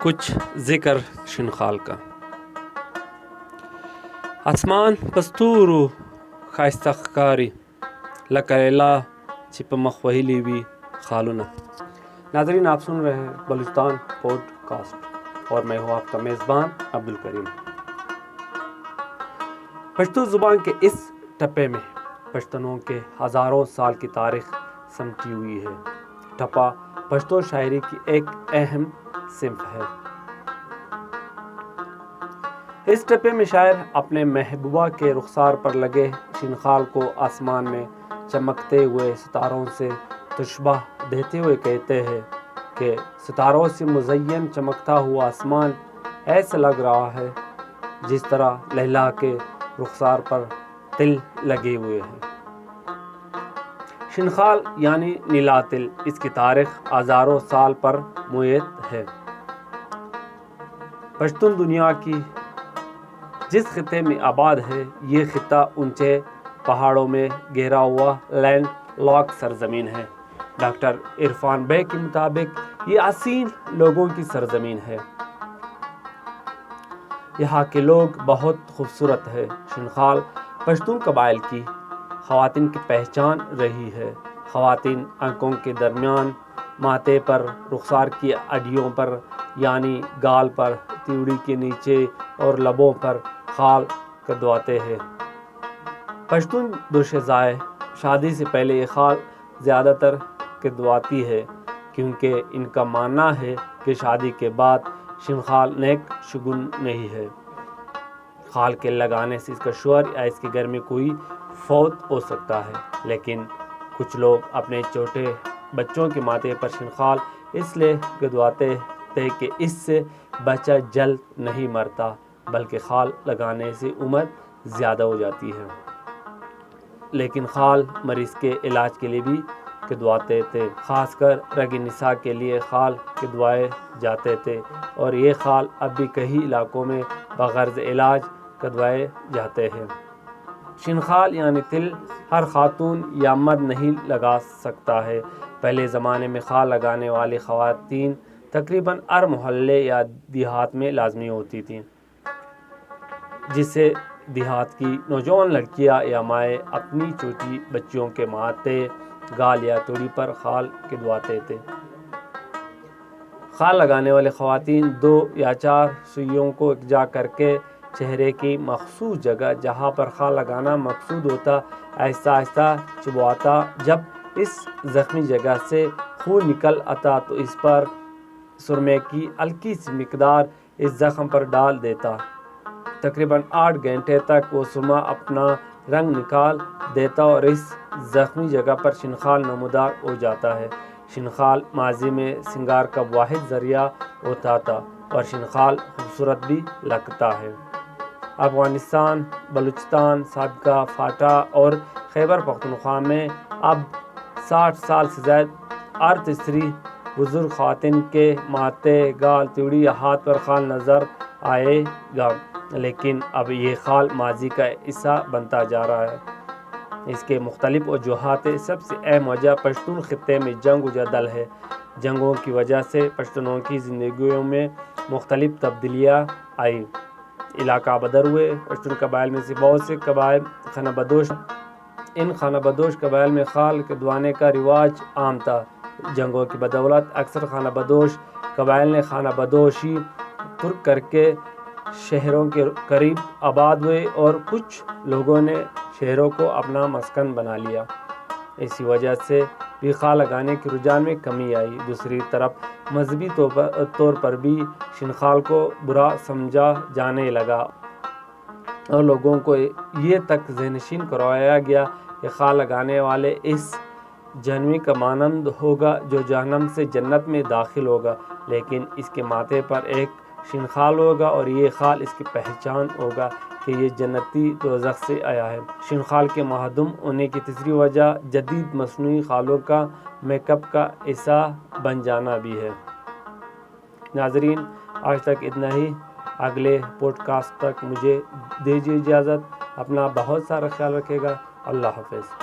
کچھ ذکر شنخال کا. آسمان پستورو خائستخکاری لکریلا چھپ مخوہیلی وی خالونا. ناظرین، آپ سن رہے ہیں بلوچستان پوڈ کاسٹ اور میں ہوں آپ کا میزبان عبدالکریم. پشتو زبان کے اس ٹپے میں پشتنوں کے ہزاروں سال کی تاریخ سمٹی ہوئی ہے. ٹپا پشتو شاعری کی ایک اہم صنف ہے. اس ٹپے میں شاعر اپنے محبوبہ کے رخسار پر لگے شنخال کو آسمان میں چمکتے ہوئے ستاروں سے تشبہ دیتے ہوئے کہتے ہیں کہ ستاروں سے مزین چمکتا ہوا آسمان ایسا لگ رہا ہے جس طرح لیلا کے رخسار پر تل لگے ہوئے ہیں. شنخال یعنی نیلا تل، اس کی تاریخ ہزاروں سال پر محیط ہے. پشتون دنیا کی جس خطے میں آباد ہے، یہ خطہ اونچے پہاڑوں میں گھرا ہوا لینڈ لاک سرزمین ہے. ڈاکٹر عرفان بے کے مطابق یہ اصیل لوگوں کی سرزمین ہے. یہاں کے لوگ بہت خوبصورت ہے. شنخال پشتون قبائل کی خواتین کی پہچان رہی ہے. خواتین آنکھوں کے درمیان، ماتھے پر، رخسار کی اڈیوں پر یعنی گال پر، تیوڑی کے نیچے اور لبوں پر خال کدواتے ہیں. پشتون دوشیزائے شادی سے پہلے یہ خال زیادہ تر کدواتی ہے کیونکہ ان کا ماننا ہے کہ شادی کے بعد شنخال نیک شگون نہیں ہے. خال کے لگانے سے اس کا شوہر یا اس کے گھر میں کوئی فوت ہو سکتا ہے. لیکن کچھ لوگ اپنے چھوٹے بچوں کے ماتھے پر شنخال اس لیے کدواتے تھے کہ اس سے بچہ جلد نہیں مرتا بلکہ خال لگانے سے عمر زیادہ ہو جاتی ہے. لیکن خال مریض کے علاج کے لیے بھی کدواتے تھے. خاص کر رگ نساء کے لیے خال کدوائے جاتے تھے اور یہ خال اب بھی کئی علاقوں میں بغرض علاج کدوائے جاتے ہیں. شنخال یعنی تل ہر خاتون یا مرد نہیں لگا سکتا ہے. پہلے زمانے میں خال لگانے والی خواتین تقریباً ہر محلے یا دیہات میں لازمی ہوتی تھیں، جس سے دیہات کی نوجوان لڑکیاں یا مائیں اپنی چھوٹی بچیوں کے ماتھے، گال یا توڑی پر خال کدواتے تھے. خال لگانے والی خواتین 2 یا 4 سوئیوں کو یکجا کر کے چہرے کی مخصوص جگہ جہاں پر خال لگانا مقصود ہوتا آہستہ آہستہ چبواتا. جب اس زخمی جگہ سے خون نکل آتا تو اس پر سرمے کی ہلکی سی مقدار اس زخم پر ڈال دیتا. تقریباً 8 گھنٹے تک وہ سرما اپنا رنگ نکال دیتا اور اس زخمی جگہ پر شنخال نمودار ہو جاتا ہے. شنخال ماضی میں سنگار کا واحد ذریعہ ہوتا تھا اور شنخال خوبصورت بھی لگتا ہے. افغانستان، بلوچستان، سابقہ فاٹا اور خیبر پختونخوا میں اب 60 سال سے زائد ہر تیسری بزرگ خواتین کے ماتھے، گال، تیوڑی یا ہاتھ پر خال نظر آئے گا. لیکن اب یہ خال ماضی کا حصہ بنتا جا رہا ہے. اس کے مختلف وجوہات ہیں. سب سے اہم وجہ پشتون خطے میں جنگ و جدل ہے. جنگوں کی وجہ سے پشتونوں کی زندگیوں میں مختلف تبدیلیاں آئیں، علاقہ بدر ہوئے. پشتون قبائل میں سے بہت سے قبائل خانہ بدوش. ان خانہ بدوش قبائل میں خال کدوانے کا رواج عام تھا. جنگوں کی بدولت اکثر خانہ بدوش قبائل نے خانہ بدوشی ترک کر کے شہروں کے قریب آباد ہوئے اور کچھ لوگوں نے شہروں کو اپنا مسکن بنا لیا. اسی وجہ سے بھی خال لگانے کے رجحان میں کمی آئی. دوسری طرف مذہبی طور پر بھی شنخال کو برا سمجھا جانے لگا اور لوگوں کو یہ تک ذہن نشین کروایا گیا کہ خال لگانے والے اس جہنمی کا مانند ہوگا جو جہنم سے جنت میں داخل ہوگا. لیکن اس کے ماتھے پر ایک شنخال ہوگا اور یہ خال اس کی پہچان ہوگا کہ یہ جنتی دوزخ سے آیا ہے. شنخال کے معدوم ہونے کی تیسری وجہ جدید مصنوعی خالوں کا میک اپ کا حصہ بن جانا بھی ہے. ناظرین، آج تک اتنا ہی. اگلے پوڈ کاسٹ تک مجھے دیجیے اجازت. اپنا بہت سارا خیال رکھے گا. اللہ حافظ.